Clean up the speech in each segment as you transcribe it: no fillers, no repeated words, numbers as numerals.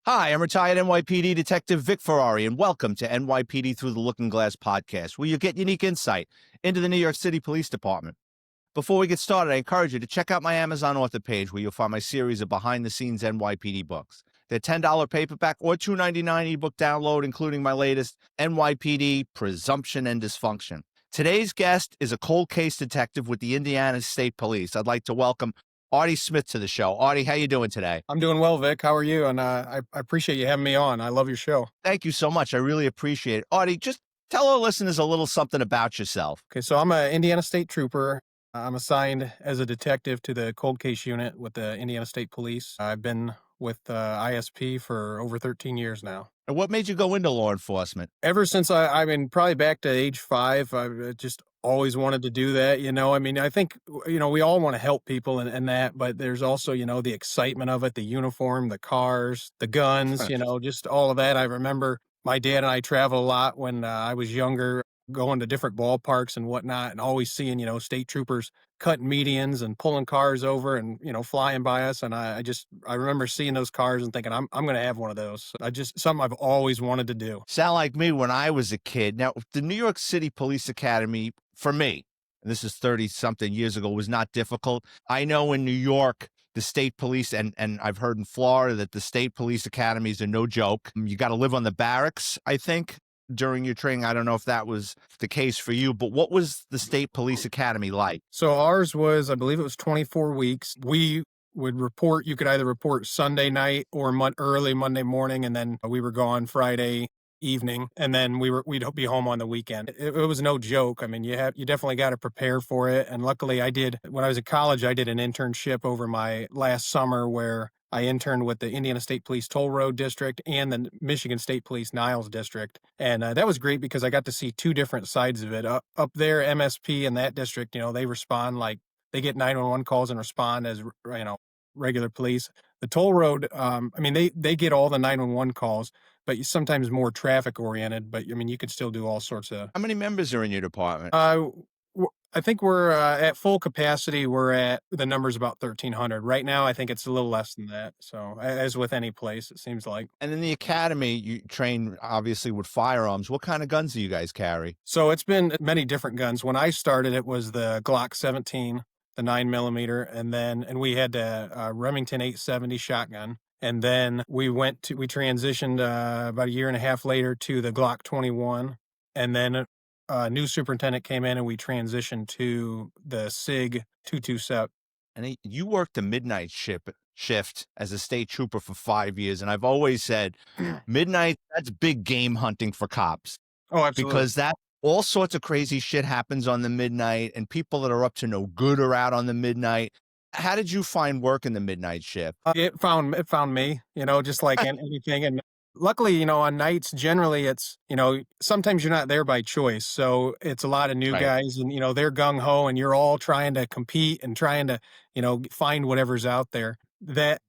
Hi, I'm retired NYPD Detective Vic Ferrari, and welcome to NYPD Through the Looking Glass podcast, where you get unique insight into the New York City Police Department. Before we get started, I encourage you to check out my Amazon author page, where you'll find my series of behind-the-scenes NYPD books. They're $10 paperback or $2.99 ebook download, including my latest NYPD Presumption and Dysfunction. Today's guest is a cold case detective with the Indiana State Police. I'd like to welcome Artie Smith to the show. Artie, how you doing today? I'm doing well, Vic. How are you? And I appreciate you having me on. I love your show. Thank you so much. I really appreciate it. Artie, just tell our listeners a little something about yourself. Okay, so I'm an Indiana State Trooper. I'm assigned as a detective to the cold case unit with the Indiana State Police. I've been with ISP for over 13 years now. And what made you go into law enforcement? Ever since I mean, probably back to age 5, I've just always wanted to do that. I mean, I think, we all want to help people and that, but there's also, the excitement of it, the uniform, the cars, the guns, just all of that. I remember my dad and I traveled a lot when I was younger, going to different ballparks and whatnot, and always seeing, state troopers cutting medians and pulling cars over and, flying by us. And I remember seeing those cars and thinking, I'm going to have one of those. Something I've always wanted to do. Sound like me when I was a kid. Now, the New York City Police Academy, for me, and this is 30-something years ago, was not difficult. I know in New York, the state police, and I've heard in Florida that the state police academies are no joke. You got to live on the barracks, I think, during your training. I don't know if that was the case for you, but what was the state police academy like? So ours was, I believe it was 24 weeks. We would report, you could either report Sunday night or early Monday morning, and then we were gone Friday evening, and then we'd be home on the weekend. It was no joke. I mean, you definitely got to prepare for it. And luckily when I was at college, I did an internship over my last summer where I interned with the Indiana State Police Toll Road District and the Michigan State Police Niles District. And that was great because I got to see two different sides of it. Up there, MSP in that district, they respond like they get 911 calls and respond as, regular police. The toll road, I mean, they get all the 911 calls, but sometimes more traffic oriented. But I mean, you could still do all sorts of. How many members are in your department? I think we're at full capacity. We're at the number's about 1,300 right now. I think it's a little less than that. So as with any place, it seems like. And in the academy, you train obviously with firearms. What kind of guns do you guys carry? So it's been many different guns. When I started, it was the Glock 17. The 9mm, and we had a Remington 870 shotgun. And then we transitioned about a year and a half later to the Glock 21. And then a new superintendent came in and we transitioned to the SIG 227. And you worked the midnight shift as a state trooper for 5 years. And I've always said midnight, that's big game hunting for cops. Oh, absolutely. Because all sorts of crazy shit happens on the midnight, and people that are up to no good are out on the midnight. How did you find work in the midnight shift? It found me, just like anything. And luckily, on nights, generally it's, sometimes you're not there by choice. So it's a lot of new guys and, they're gung ho and you're all trying to compete and trying to, find whatever's out there. That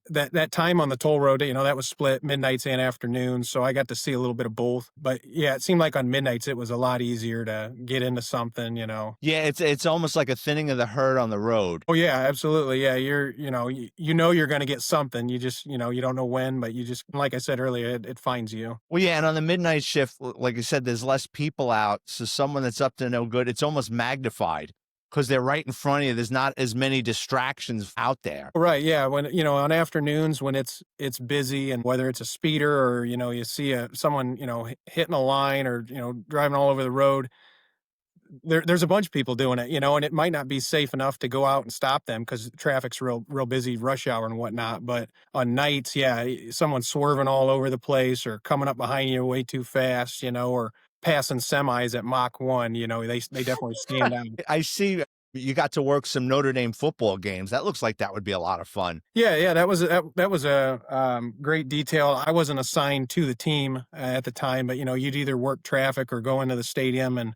time on the toll road, that was split midnights and afternoons. So I got to see a little bit of both. But yeah, it seemed like on midnights, it was a lot easier to get into something, Yeah, it's almost like a thinning of the herd on the road. Oh yeah, absolutely. Yeah. You're going to get something. You just, you don't know when, but you just, like I said earlier, it finds you. Well, yeah. And on the midnight shift, like you said, there's less people out. So someone that's up to no good, it's almost magnified. Because they're right in front of you. There's not as many distractions out there. Right. Yeah. When, on afternoons when it's busy and whether it's a speeder or, you see someone, hitting a line or, driving all over the road, there's a bunch of people doing it, and it might not be safe enough to go out and stop them because traffic's real busy, rush hour and whatnot. But on nights, yeah, someone's swerving all over the place or coming up behind you way too fast, or passing semis at Mach 1, they definitely stand out. I see you got to work some Notre Dame football games. That looks like that would be a lot of fun. Yeah, that was a great detail. I wasn't assigned to the team at the time, but you'd either work traffic or go into the stadium and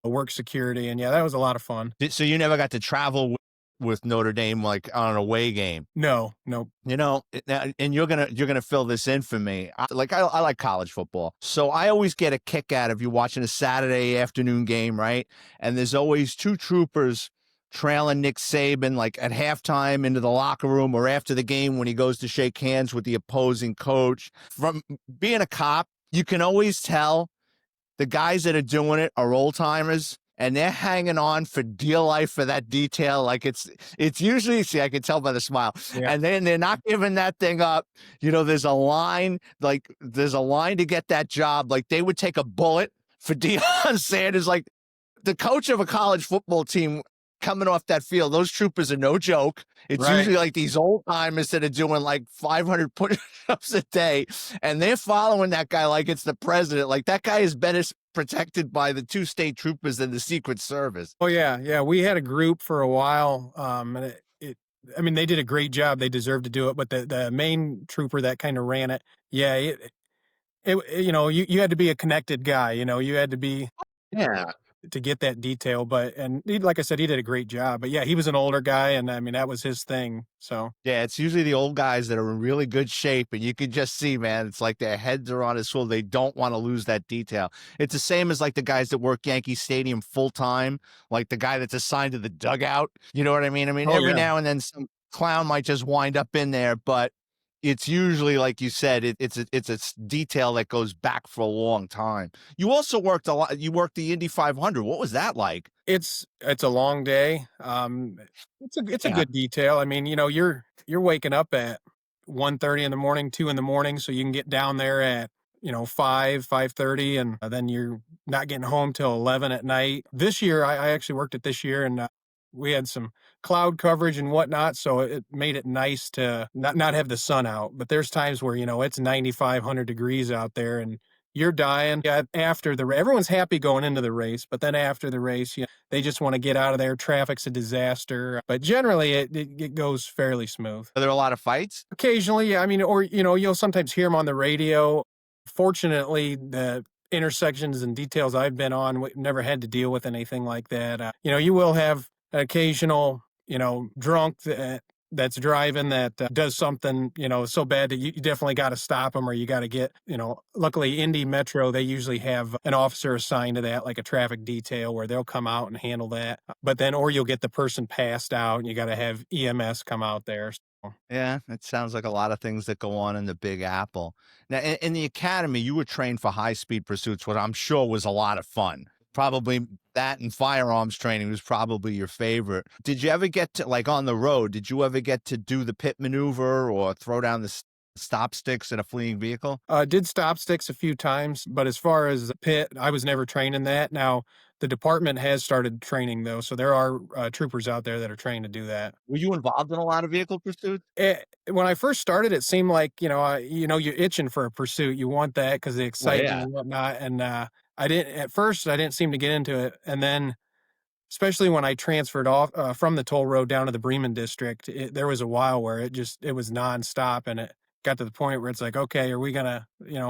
work security, and yeah, that was a lot of fun. So you never got to travel with Notre Dame like on an away game? No. And you're gonna fill this in for me. I like college football, so I always get a kick out of you watching a Saturday afternoon game, right? And there's always two troopers trailing Nick Saban like at halftime into the locker room or after the game when he goes to shake hands with the opposing coach. From being a cop, you can always tell the guys that are doing it are old timers and they're hanging on for dear life for that detail. Like it's usually, see, I can tell by the smile. Yeah. And then they're not giving that thing up. You know, there's a line to get that job. Like they would take a bullet for Deion Sanders. Like the coach of a college football team coming off that field, those troopers are no joke. It's Right. usually like these old timers that are doing like 500 push-ups a day, and they're following that guy like it's the president. Like that guy is better protected by the 2 state troopers than the Secret Service. Oh yeah, yeah. We had a group for a while, and I mean, they did a great job. They deserved to do it, but the main trooper that kind of ran it, yeah, you know, you had to be a connected guy. You know, you had to be Yeah. to get that detail. But like I said, he did a great job. But yeah, he was an older guy, and I mean that was his thing. So Yeah, it's usually the old guys that are in really good shape, and you can just see, man, it's like their heads are on his swivel. They don't want to lose that detail. It's the same as like the guys that work Yankee Stadium full time, like the guy that's assigned to the dugout. You know what I mean? I mean, oh every yeah, now and then some clown might just wind up in there, but it's usually like you said, it's a detail that goes back for a long time. You also worked a lot. You worked the Indy 500. What was that like? it's a long day. It's a Yeah. good detail. I mean, you know, you're waking up at 1:30 in the morning, 2 in the morning, so you can get down there at 5:30, and then you're not getting home till 11 at night. This year, I actually worked it this year, and we had some cloud coverage and whatnot, so it made it nice to not have the sun out. But there's times where it's 95, 100 degrees out there, and you're dying. Yeah, after everyone's happy going into the race, but then after the race, they just want to get out of there. Traffic's a disaster, but generally it goes fairly smooth. Are there a lot of fights? Occasionally, yeah. I mean, or you'll sometimes hear them on the radio. Fortunately, the intersections and details I've been on, we never had to deal with anything like that. You will have an occasional, drunk that's driving that does something, so bad that you definitely got to stop them, or you got to get, luckily Indy Metro, they usually have an officer assigned to that, like a traffic detail, where they'll come out and handle that. But then, or you'll get the person passed out and you got to have EMS come out there. So, Yeah, it sounds like a lot of things that go on in the Big Apple. Now, in the academy, you were trained for high-speed pursuits, what I'm sure was a lot of fun. Probably that and firearms training was probably your favorite. Did you ever get to, like on the road, did you ever get to do the pit maneuver or throw down the stop sticks in a fleeing vehicle? did stop sticks a few times, but as far as the pit, I was never trained in that. Now, the department has started training though, so there are troopers out there that are trained to do that. Were you involved in a lot of vehicle pursuits? When I first started, it seemed like you're itching for a pursuit. You want that because the Well, excitement yeah. and whatnot. And I didn't at first. I didn't seem to get into it, and then especially when I transferred off from the toll road down to the Bremen district, there was a while where it was nonstop, and it got to the point where it's like, okay, are we gonna,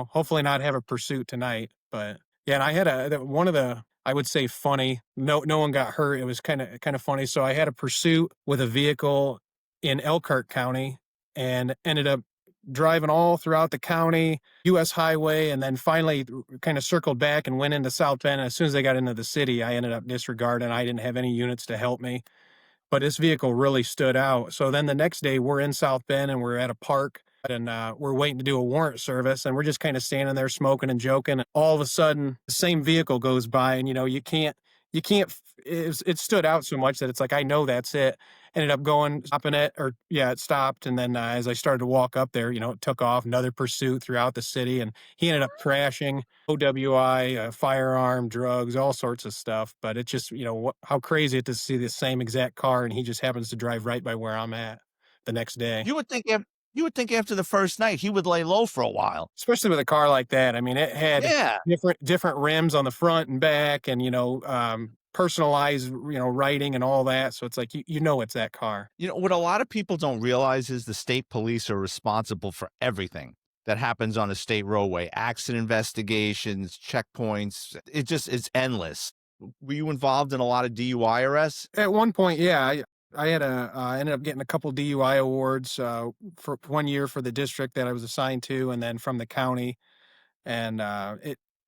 hopefully not have a pursuit tonight? But yeah, and I had one of the, I would say, funny. No one got hurt. It was kind of funny. So I had a pursuit with a vehicle in Elkhart County, and ended up driving all throughout the county, U.S. highway, and then finally kind of circled back and went into South Bend. And as soon as they got into the city, I ended up disregarding. I didn't have any units to help me, but this vehicle really stood out. So then the next day, we're in South Bend and we're at a park, and we're waiting to do a warrant service, and we're just kind of standing there smoking and joking. And all of a sudden, the same vehicle goes by, and you can't. It stood out so much that it's like, I know that's it. Ended up going, stopping it, or yeah, it stopped. And then as I started to walk up there, it took off. Another pursuit throughout the city, and he ended up crashing. OWI, firearm, drugs, all sorts of stuff. But it's just, how crazy it is to see the same exact car, and he just happens to drive right by where I'm at the next day. You would think after the first night he would lay low for a while. Especially with a car like that. I mean, it had Yeah. different rims on the front and back, and personalized writing and all that. So it's like it's that car. You know, what a lot of people don't realize is the state police are responsible for everything that happens on a state roadway, accident investigations, checkpoints. It's endless. Were you involved in a lot of DUI arrests? At one point, yeah, I had ended up getting a couple DUI awards for 1 year for the district that I was assigned to, and then from the county. And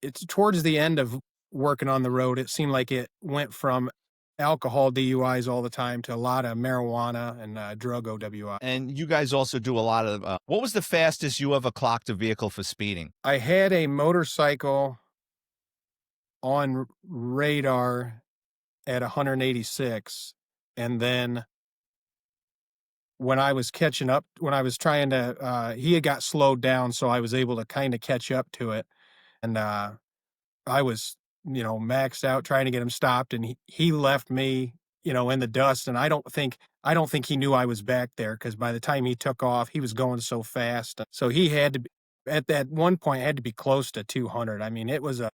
it's towards the end of working on the road, it seemed like it went from alcohol DUIs all the time to a lot of marijuana and drug OWI. And you guys also do a lot of, what was the fastest you ever clocked a vehicle for speeding? I had a motorcycle on radar at 186, and then when I was catching up, when I was trying to, he had got slowed down, so I was able to kind of catch up to it, and I was, maxed out trying to get him stopped, and he left me, in the dust, and I don't think he knew I was back there because by the time he took off, he was going so fast. So he had to be, at that one point, had to be close to 200. I mean, it was a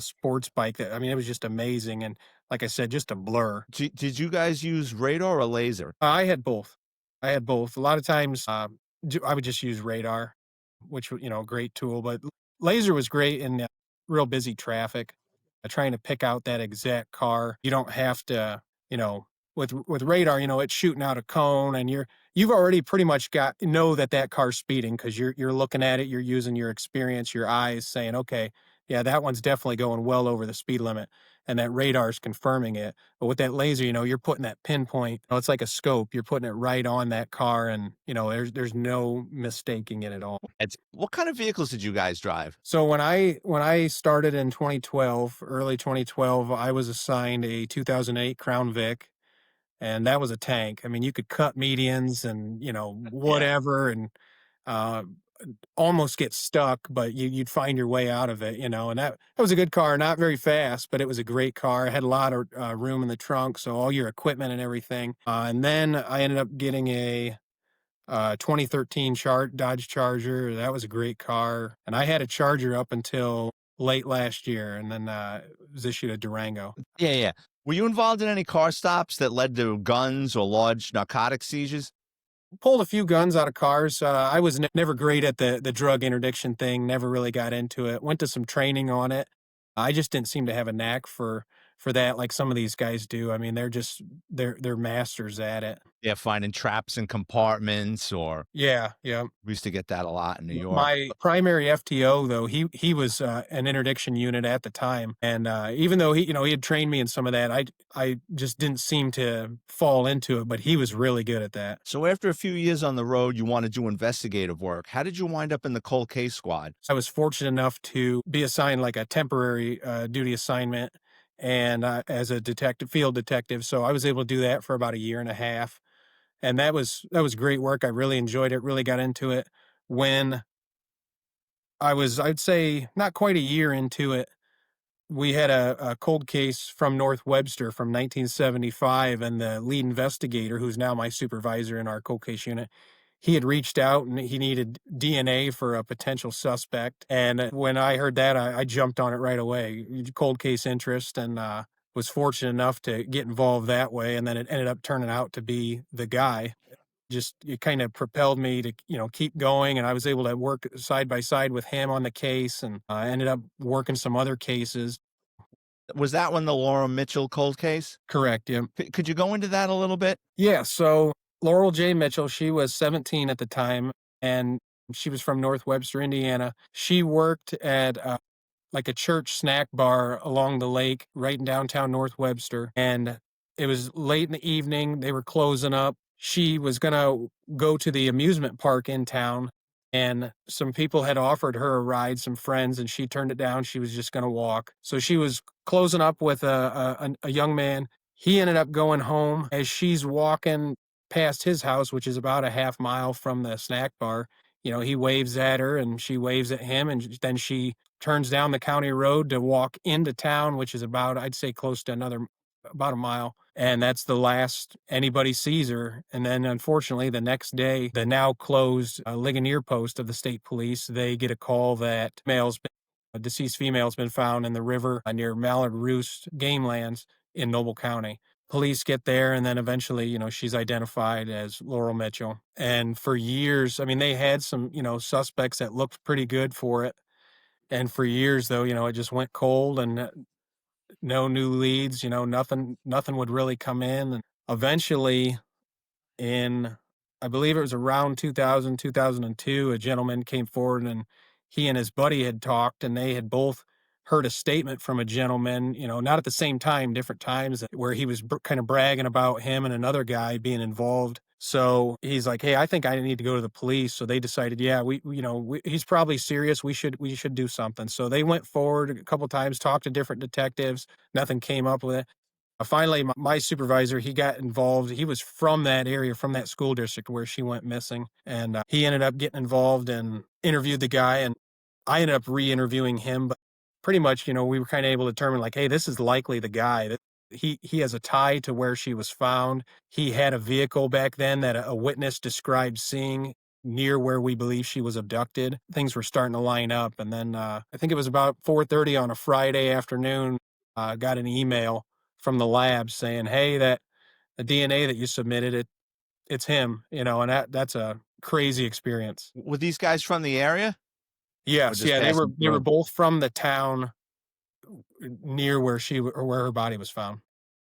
sports bike that, I mean, it was just amazing, and like I said, just a blur. Did you guys use radar or laser? I had both. I had both. A lot of times, I would just use radar, which great tool. But laser was great in real busy traffic. Trying to pick out that exact car. You don't have to, with radar, it's shooting out a cone, and you've already pretty much know that car's speeding because you're looking at it. You're using your experience, your eyes, saying, okay, yeah, that one's definitely going well over the speed limit, and that radar's confirming it. But with that laser, you're putting that pinpoint. It's like a scope. You're putting it right on that car, and there's no mistaking it at all. What kind of vehicles did you guys drive? So when I started in 2012, early 2012, I was assigned a 2008 Crown Vic, and that was a tank. I mean, you could cut medians and Yeah. whatever, and uh, almost get stuck, but you'd find your way out of it, and that was a good car, not very fast, but it was a great car. It had a lot of room in the trunk, so all your equipment and everything. And then I ended up getting a 2013 Dodge Charger. That was a great car, and I had a Charger up until late last year, and then was issued a Durango. Yeah, yeah. Were you involved in any car stops that led to guns or large narcotic seizures? Pulled a few guns out of cars. I was never great at the drug interdiction thing. Never really got into it. Went to some training on it. I just didn't seem to have a knack for that like some of these guys do. I mean, they're masters at it. Yeah, finding traps in compartments, or Yeah, yeah. we used to get that a lot in New York. My primary FTO though, he was an interdiction unit at the time, and even though he had trained me in some of that, I just didn't seem to fall into it. But he was really good at that. So after a few years on the road, you want to do investigative work. How did you wind up in the cold case squad? I was fortunate enough to be assigned like a temporary duty assignment, and as a field detective. So I was able to do that for about a year and a half, and that was great work. I really enjoyed it. Really got into it when I'd say not quite a year into it. We had a cold case from North Webster from 1975, and the lead investigator, who's now my supervisor in our cold case unit, he had reached out and he needed DNA for a potential suspect. And when I heard that, I jumped on it right away. Cold case interest, and was fortunate enough to get involved that way. And then it ended up turning out to be the guy. Just it kind of propelled me to keep going, and I was able to work side by side with him on the case, and I ended up working some other cases. Was that one the Laurel Mitchell cold case? Correct, yeah. Could you go into that a little bit? Yeah, so Laurel J. Mitchell, she was 17 at the time, and she was from North Webster, Indiana. She worked at like a church snack bar along the lake right in downtown North Webster. And it was late in the evening. They were closing up. She was going to go to the amusement park in town. And some people had offered her a ride, some friends, and she turned it down. She was just going to walk. So she was closing up with a young man. He ended up going home as she's walking past his house, which is about a half mile from the snack bar. He waves at her and she waves at him. And then she turns down the county road to walk into town, which is about, I'd say, close to about a mile. And that's the last anybody sees her. And then, unfortunately, the next day, the now closed Ligonier post of the state police, they get a call that a deceased female's been found in the river near Mallard Roost game lands in Noble County. Police get there, and then eventually, she's identified as Laurel Mitchell. And for years, I mean, they had some, suspects that looked pretty good for it. And for years, though, it just went cold, and no new leads, nothing would really come in. And eventually in, I believe it was around 2000, 2002, a gentleman came forward, and he and his buddy had talked, and they had both heard a statement from a gentleman, not at the same time, different times, where he was kind of bragging about him and another guy being involved. So he's like, "Hey, I think I need to go to the police." So they decided, yeah, he's probably serious. We should do something. So they went forward a couple times, talked to different detectives. Nothing came up with it. Finally, my supervisor, he got involved. He was from that area, from that school district where she went missing. And he ended up getting involved and interviewed the guy. And I ended up re-interviewing him. But pretty much, we were kind of able to determine, like, hey, this is likely the guy. That he has a tie to where she was found. He had a vehicle back then that a witness described seeing near where we believe she was abducted. Things were starting to line up. And then I think it was about 4:30 on a Friday afternoon, got an email from the lab saying, "Hey, that the DNA that you submitted, it's him," and that's a crazy experience. Were these guys from the area or Yes, just yeah, they were passing they were through? both from the town near where or where her body was found.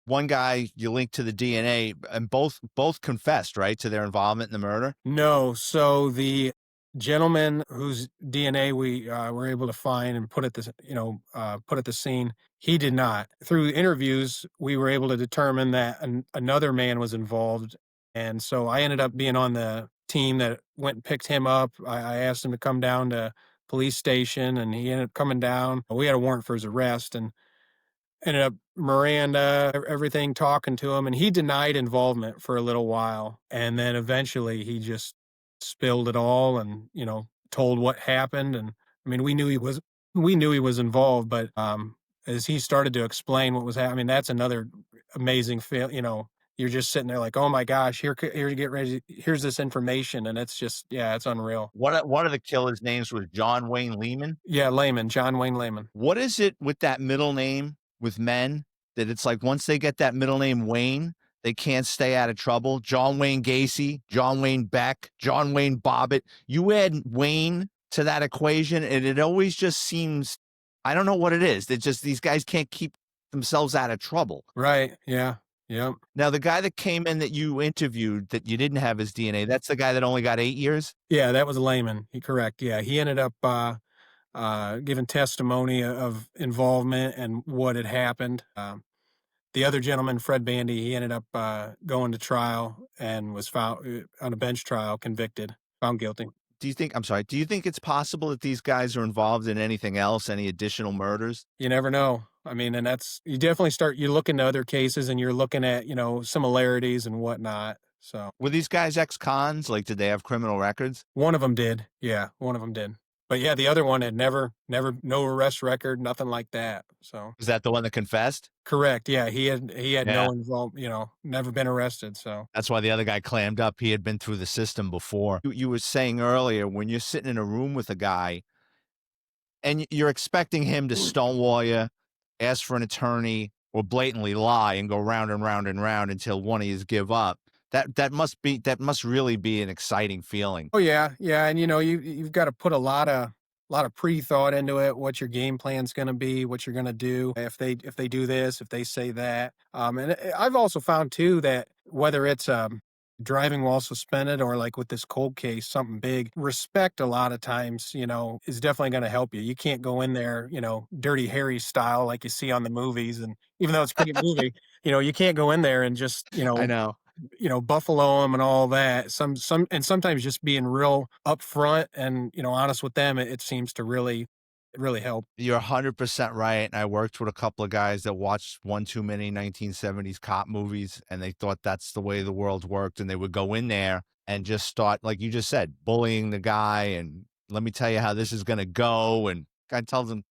One guy you linked to the DNA, and both confessed, right, to their involvement in the murder? No, so the gentleman whose DNA we were able to find and put at the scene, he did not. Through interviews, we were able to determine that another man was involved, and so I ended up being on the team that went and picked him up. I asked him to come down to police station, and he ended up coming down. We had a warrant for his arrest, and ended up Miranda, everything, talking to him, and he denied involvement for a little while, and then eventually he just spilled it all and, told what happened. And I mean, we knew he was involved, but as he started to explain what was happening, that's another amazing feel. You're just sitting there like, oh my gosh, here, get ready, here's this information, and it's just, yeah, it's unreal. One of the killer's names was John Wayne Lehman. Yeah, Lehman, John Wayne Lehman. What is it with that middle name with men that it's like once they get that middle name Wayne, they can't stay out of trouble? John Wayne Gacy, John Wayne Beck, John Wayne Bobbitt. You add Wayne to that equation, and it always just seems, I don't know what it is. It's just these guys can't keep themselves out of trouble. Right? Yeah. Yep. Now, the guy that came in that you interviewed that you didn't have his DNA, that's the guy that only got 8 years? Yeah, that was Lehman. Correct. Yeah, he ended up giving testimony of involvement and what had happened. The other gentleman, Fred Bandy, he ended up going to trial and was found on a bench trial, convicted, found guilty. Do you think it's possible that these guys are involved in anything else, any additional murders? You never know. I mean, and you definitely you look into other cases and you're looking at, similarities and whatnot. So Were these guys ex-cons? Like, did they have criminal records? one of them did. Yeah, one of them did. But yeah, the other one had never, no arrest record, nothing like that. So Is that the one that confessed? correct. Yeah, he had Yeah. no involved, never been arrested. So That's why the other guy clammed up. He had been through the system before. You were saying earlier, when you're sitting in a room with a guy and you're expecting him to stonewall you, ask for an attorney, or blatantly lie and go round and round and round until one of you give up. That must really be an exciting feeling. oh yeah, yeah, and you've got to put a lot of pre-thought into it, what your game plan's going to be, what you're going to do if they do this, if they say that. And I've also found too that whether it's driving while suspended or like with this cold case, something big, respect a lot of times, is definitely going to help you. You can't go in there, Dirty Harry style like you see on the movies, and even though it's a great movie, you can't go in there and just, I know. buffalo them and all that. And sometimes just being real upfront and, honest with them, it seems to really help. You're 100% right. And I worked with a couple of guys that watched one too many 1970s cop movies, and they thought that's the way the world worked. And they would go in there and just start, like you just said, bullying the guy. And let me tell you how this is going to go. And guy tells them,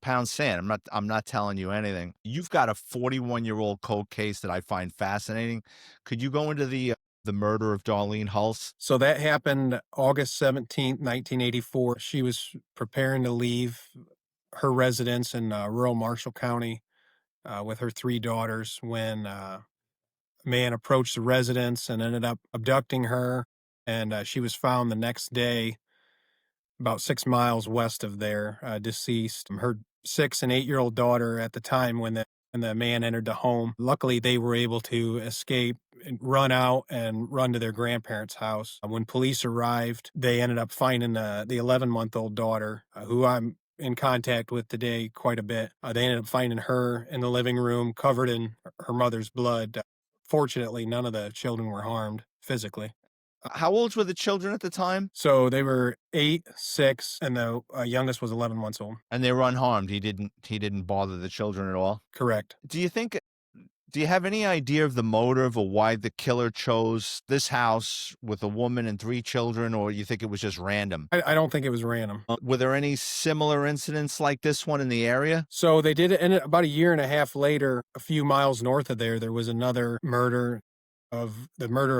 pound sand. I'm not telling you anything. You've got a 41-year-old cold case that I find fascinating. Could you go into the murder of Darlene Hulse? So that happened August 17th, 1984. She was preparing to leave her residence in rural Marshall County with her three daughters when a man approached the residence and ended up abducting her. And she was found the next day about 6 miles west of there, deceased. Her 6 and 8-year-old daughter at the time when the man entered the home. Luckily, they were able to escape and run out and run to their grandparents' house. When police arrived, they ended up finding the 11-month-old daughter, who I'm in contact with today quite a bit. They ended up finding her in the living room covered in her mother's blood. Fortunately, none of the children were harmed physically. How old were the children at the time? So they were 8, 6, and the youngest was 11 months old. And they were unharmed. He didn't bother the children at all. Correct. Do you have any idea of the motive or why the killer chose this house with a woman and 3 children, or you think it was just random? I don't think it was random. Were there any similar incidents like this one in the area? So they did it, and about a year and a half later, a few miles north of there was another murder of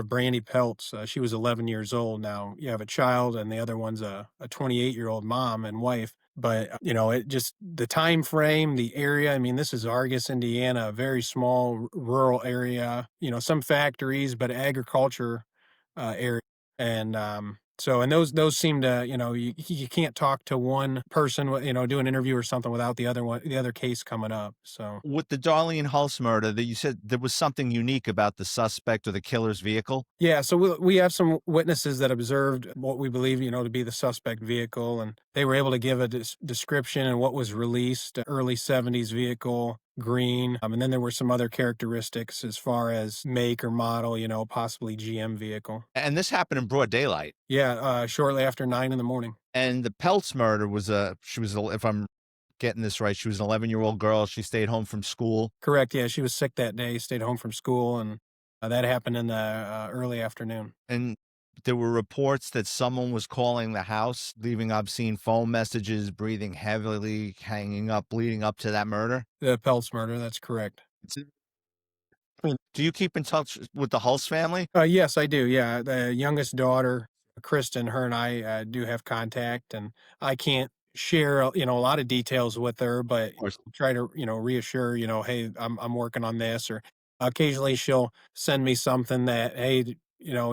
Brandy Peltz. She was 11 years old. Now you have a child, and the other one's a 28-year-old mom and wife. But it just the time frame, the area. I mean, this is Argus, Indiana, a very small rural area. Some factories, but agriculture area. And and those seem to, you can't talk to one person, do an interview or something without the other case coming up. So With the Darlene Hulse murder, that you said there was something unique about the suspect or the killer's vehicle. yeah, so we have some witnesses that observed what we believe, to be the suspect vehicle, and they were able to give a description and what was released, early 70s vehicle, green. And then there were some other characteristics as far as make or model, possibly GM vehicle. And this happened in broad daylight. Yeah, shortly after 9 in the morning. And the Peltz murder if I'm getting this right, she was an 11-year-old girl. She stayed home from school. Correct. Yeah, she was sick that day, stayed home from school, and that happened in the early afternoon. And there were reports that someone was calling the house, leaving obscene phone messages, breathing heavily, hanging up, leading up to that murder. The Peltz murder, that's correct. Do you keep in touch with the Hulse family? Yes, I do. Yeah, the youngest daughter, Kristen, her and I do have contact, and I can't share a lot of details with her, but Of course. try to reassure, hey, I'm working on this, or occasionally she'll send me something that, hey,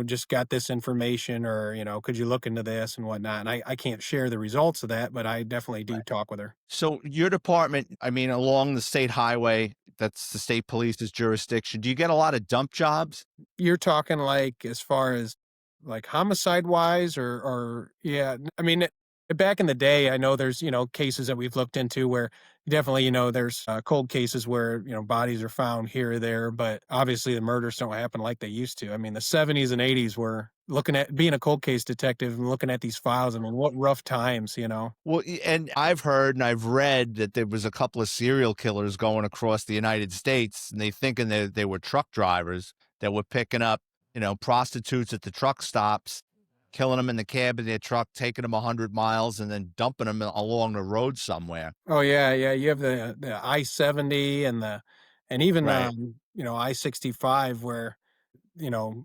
just got this information, or could you look into this and whatnot. And I can't share the results of that, but I definitely do talk with her. So your department, I mean, along the state highway, that's the state police's jurisdiction. Do you get a lot of dump jobs? You're talking like as far as like homicide wise, or yeah, I mean, back in the day, I know there's, cases that we've looked into where definitely, there's cold cases where, bodies are found here or there, but obviously the murders don't happen like they used to. I mean, the 70s and 80s were looking at being a cold case detective and looking at these files. I mean, what rough times, Well, and I've heard and I've read that there was a couple of serial killers going across the United States, and thinking they were truck drivers that were picking up, prostitutes at the truck stops, killing them in the cab of their truck, taking them 100 miles, and then dumping them along the road somewhere. Oh yeah, yeah. You have the I-70 and even Right. I-65 where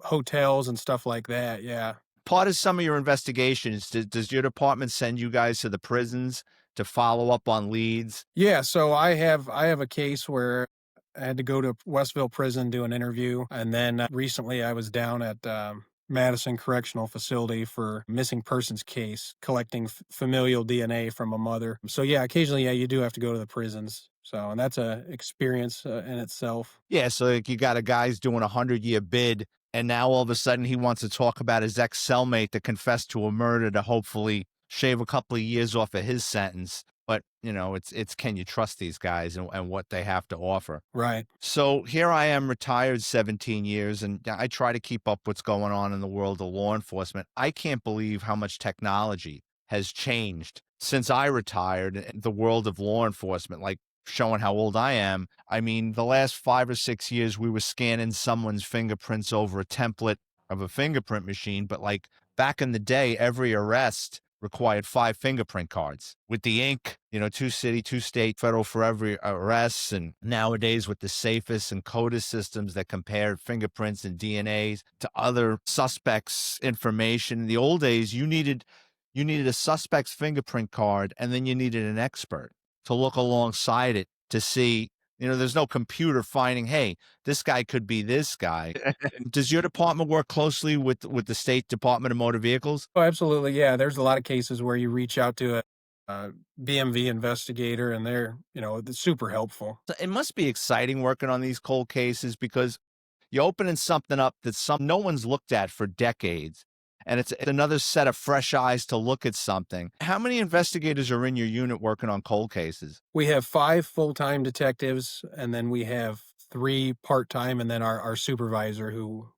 hotels and stuff like that. Yeah. Part of some of your investigations, does your department send you guys to the prisons to follow up on leads? Yeah, so I have a case where I had to go to Westville Prison, do an interview, and then recently I was down at Madison Correctional Facility for missing persons case, collecting familial DNA from a mother. So yeah, occasionally, yeah, you do have to go to the prisons. So, and that's a experience in itself. Yeah, so like you got a guy's doing a 100-year bid, and now all of a sudden he wants to talk about his ex-cellmate that confessed to a murder to hopefully shave a couple of years off of his sentence. But, it's can you trust these guys and what they have to offer? Right. So here I am, retired 17 years, and I try to keep up what's going on in the world of law enforcement. I can't believe how much technology has changed since I retired in the world of law enforcement, like showing how old I am. I mean, the last 5 or 6 years, we were scanning someone's fingerprints over a template of a fingerprint machine, but like back in the day, every arrest required 5 fingerprint cards with the ink, 2 city, 2 state, federal for every arrest. And nowadays with the safest and CODIS systems that compare fingerprints and DNAs to other suspects' information. In the old days, you needed a suspect's fingerprint card, and then you needed an expert to look alongside it to see, there's no computer finding, hey, this guy could be this guy. Does your department work closely with the State Department of Motor Vehicles? Oh, absolutely. Yeah, there's a lot of cases where you reach out to a BMV investigator, and they're super helpful. So it must be exciting working on these cold cases, because you're opening something up that no one's looked at for decades, and it's another set of fresh eyes to look at something. How many investigators are in your unit working on cold cases? We have 5 full-time detectives, and then we have 3 part-time, and then our supervisor who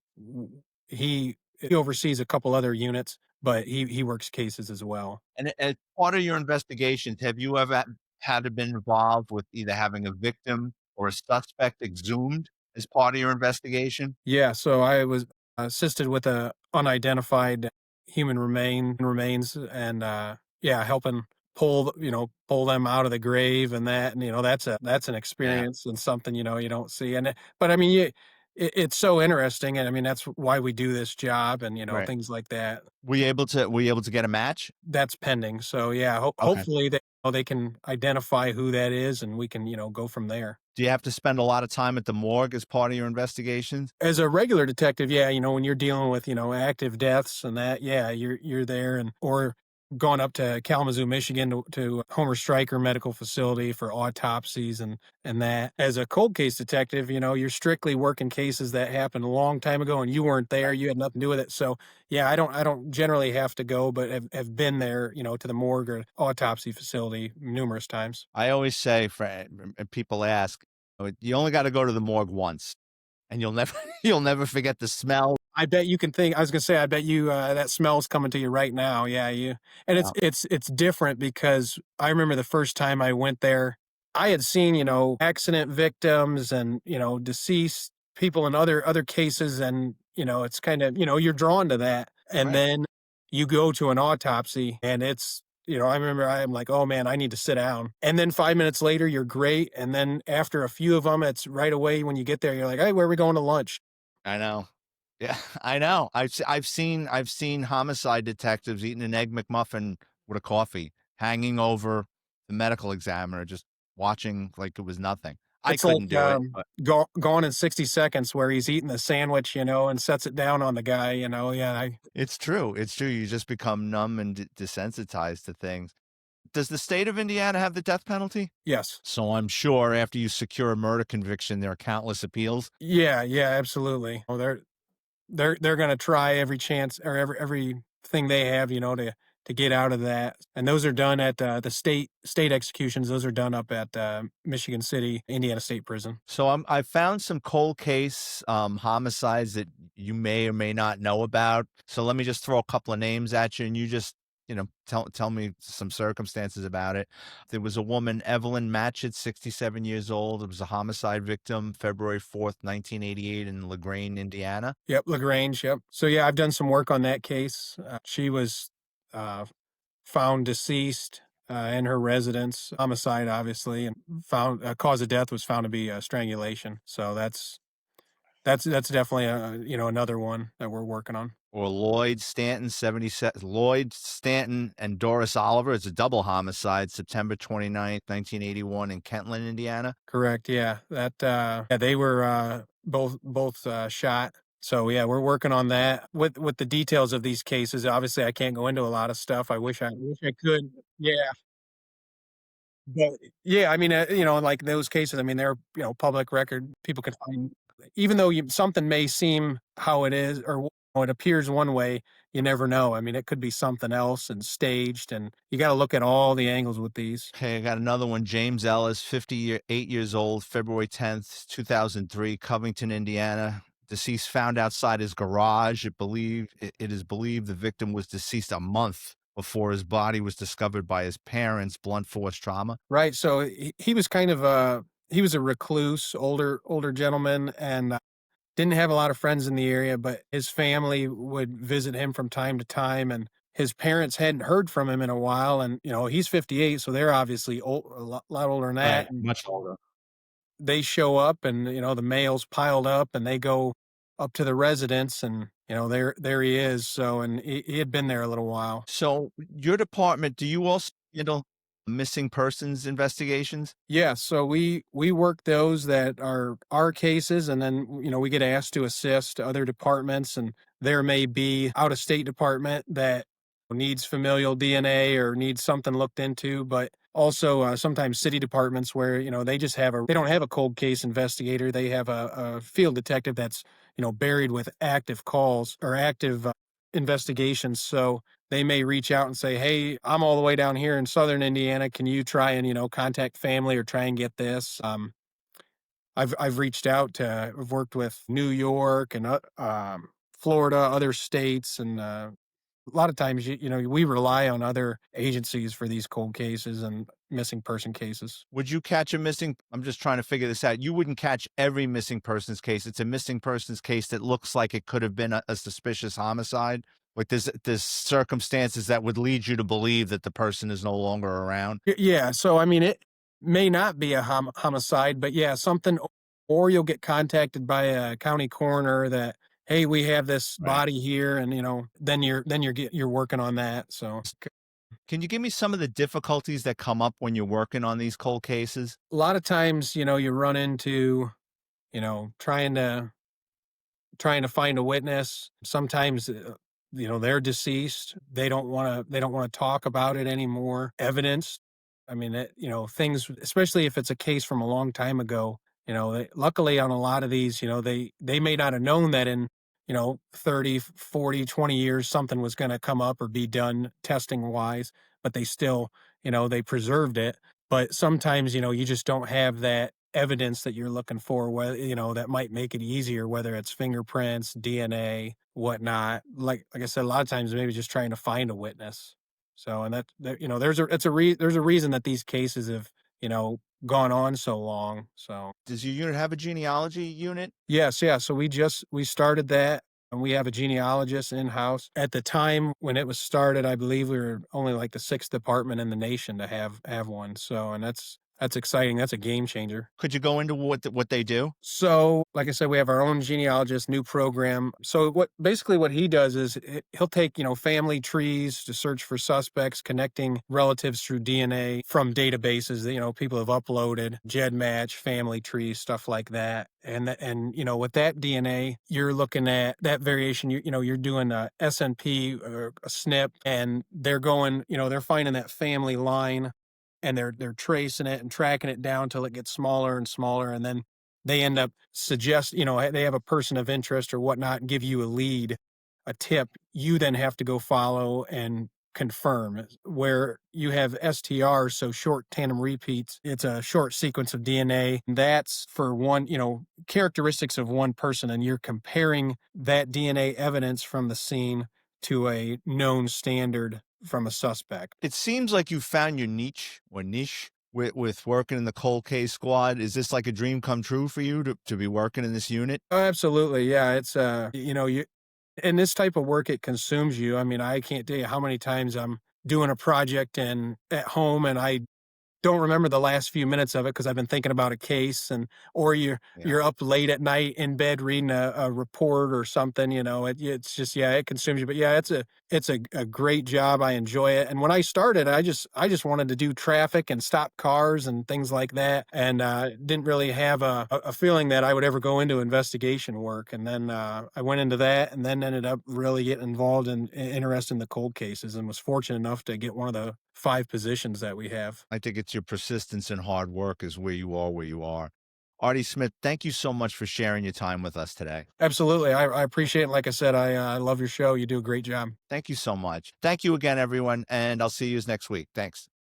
he oversees a couple other units, but he works cases as well. And as part of your investigations, have you ever had to been involved with either having a victim or a suspect exhumed as part of your investigation? Yeah, so I was assisted with a unidentified human remains and, yeah, helping pull them out of the grave and that, and, that's an Yeah, experience and something, you don't see, and but I mean, it's so interesting, and I mean, that's why we do this job and, right. things like that. Were you able to get a match? That's pending, so, yeah, Okay. hopefully they can identify who that is, and we can, go from there. Do you have to spend a lot of time at the morgue as part of your investigations? As a regular detective, yeah, when you're dealing with, active deaths and that, yeah, you're there and or gone up to Kalamazoo, Michigan to Homer Stryker Medical Facility for autopsies and that. As a cold case detective, you're strictly working cases that happened a long time ago and you weren't there, you had nothing to do with it. So yeah, I don't generally have to go, but have been there, to the morgue or autopsy facility numerous times. I always say and people ask, you only gotta go to the morgue once, and you'll never you'll never forget the smell. I bet you can think I was gonna say, I bet you, that smell's coming to you right now, yeah, and Yeah. it's different because I remember the first time I went there, I had seen, accident victims and, deceased people in other cases, and, it's kinda you're drawn to that, and Right. then you go to an autopsy, and it's I remember I'm like, "Oh, man, I need to sit down," and then 5 minutes later, you're great, and then after a few of them, it's right away when you get there, you're like, "Hey, where are we going to lunch?" I know. Yeah, I know. I've seen homicide detectives eating an Egg McMuffin with a coffee, hanging over the medical examiner, just watching like it was nothing. I It's couldn't like, do it, but Gone in 60 Seconds where he's eating the sandwich, and sets it down on the guy, yeah, I it's true. It's true. You just become numb and desensitized to things. Does the state of Indiana have the death penalty? yes. So I'm sure after you secure a murder conviction, there are countless appeals. Yeah, yeah, absolutely. Oh, they're gonna try every chance or everything they have, to get out of that, and those are done at, the state executions, those are done up at, Michigan City, Indiana State Prison. So I found some cold case homicides that you may or may not know about. So let me just throw a couple of names at you, and you just tell me some circumstances about it. There was a woman, Evelyn Matchett, 67 years old. It was a homicide victim, February 4th, 1988, in LaGrange, Indiana. Yep, LaGrange, yep. So, yeah, I've done some work on that case. She was, uh found deceased in her residence, homicide, obviously, and found cause of death was found to be strangulation. So that's definitely another one that we're working on. Or Lloyd Stanton, 77. Lloyd Stanton and Doris Oliver. It's a double homicide, September 29th, 1981, in Kentland, Indiana. Correct. Yeah, that yeah, they were both shot. So yeah, we're working on that with the details of these cases. Obviously, I can't go into a lot of stuff. I wish I could. Yeah, but yeah, I mean, like those cases, I mean, they're, public record. People can find, even though something may seem how it is or it appears one way, you never know. I mean, it could be something else and staged, and you got to look at all the angles with these. Okay, I got another one. James Ellis, 58 years old, February 10th, 2003, Covington, Indiana. Deceased found outside his garage. It is believed the victim was deceased a month before his body was discovered by his parents. Blunt force trauma. Right. So he was kind of he was a recluse, older gentleman, and didn't have a lot of friends in the area, but his family would visit him from time to time, and his parents hadn't heard from him in a while, and, he's 58, so they're obviously a lot older than that, Right, and much older. they show up and, the mail's piled up, and they go up to the residence, and, there he is, so and he had been there a little while. So, your department, do you also handle missing persons investigations? Yeah, so we work those that are our cases, and then we get asked to assist other departments, and there may be out of state department that needs familial DNA or needs something looked into, but also sometimes city departments where they don't have a cold case investigator, they have a field detective that's buried with active calls or active investigations. So they may reach out and say, "Hey, I'm all the way down here in southern Indiana. Can you try and contact family or try and get this?" I've reached out to. I've worked with New York and Florida, other states, and a lot of times we rely on other agencies for these cold cases and missing person cases. Would you catch a missing I'm just trying to figure this out. You wouldn't catch every missing persons case. It's a missing persons case that looks like it could have been a suspicious homicide. Like there's circumstances that would lead you to believe that the person is no longer around. Yeah, so I mean, it may not be a homicide, but yeah, something, or you'll get contacted by a county coroner that, hey, we have this Right. body here, and you're working on that. So Can you give me some of the difficulties that come up when you're working on these cold cases? a lot of times, you run into, trying to find a witness. Sometimes, they're deceased. They don't want to talk about it anymore. Evidence. I mean, things, especially if it's a case from a long time ago. Luckily on a lot of these, they may not have known that in 30, 40, 20 years something was going to come up or be done testing wise, but they still, they preserved it. But sometimes, you just don't have that evidence that you're looking for, whether that might make it easier, whether it's fingerprints, DNA, whatnot. Like I said, a lot of times maybe just trying to find a witness. So, and there's a reason that these cases have gone on so long. So Does your unit have a genealogy unit? yes, yeah. So we started that, and we have a genealogist in house. At the time when it was started, I believe we were only like the sixth department in the nation to have one. So, and that's exciting. That's a game changer. Could you go into what they do? So, like I said, we have our own genealogist, new program. So, what he does is he'll take family trees to search for suspects, connecting relatives through DNA from databases that people have uploaded, GEDmatch, family trees, stuff like that. And with that DNA, you're looking at that variation. You're doing a SNP or a SNP, and they're going, they're finding that family line, and they're tracing it and tracking it down till it gets smaller and smaller, and then they end up they have a person of interest or whatnot and give you a lead, a tip. You then have to go follow and confirm. Where you have STR, so short tandem repeats, it's a short sequence of DNA. That's for one, characteristics of one person, and you're comparing that DNA evidence from the scene to a known standard from a suspect. It seems like you found your niche with working in the cold case squad. Is this like a dream come true for you to be working in this unit? Oh, absolutely. Yeah. It's, you, in this type of work, it consumes you. I mean, I can't tell you how many times I'm doing a project and at home, and I don't remember the last few minutes of it because I've been thinking about a case, or Yeah. you're up late at night in bed reading a report or something. It's just, yeah, it consumes you. But yeah, it's a great job. I enjoy it. And when I started, I just wanted to do traffic and stop cars and things like that, and didn't really have a feeling that I would ever go into investigation work. And then I went into that, and then ended up really getting involved and interested in the cold cases, and was fortunate enough to get one of the 5 positions that we have. I think it's your persistence and hard work is where you are. Artie Smith, thank you so much for sharing your time with us today. Absolutely. I appreciate it. Like I said, I love your show. You do a great job. Thank you so much. Thank you again, everyone, and I'll see you next week. Thanks.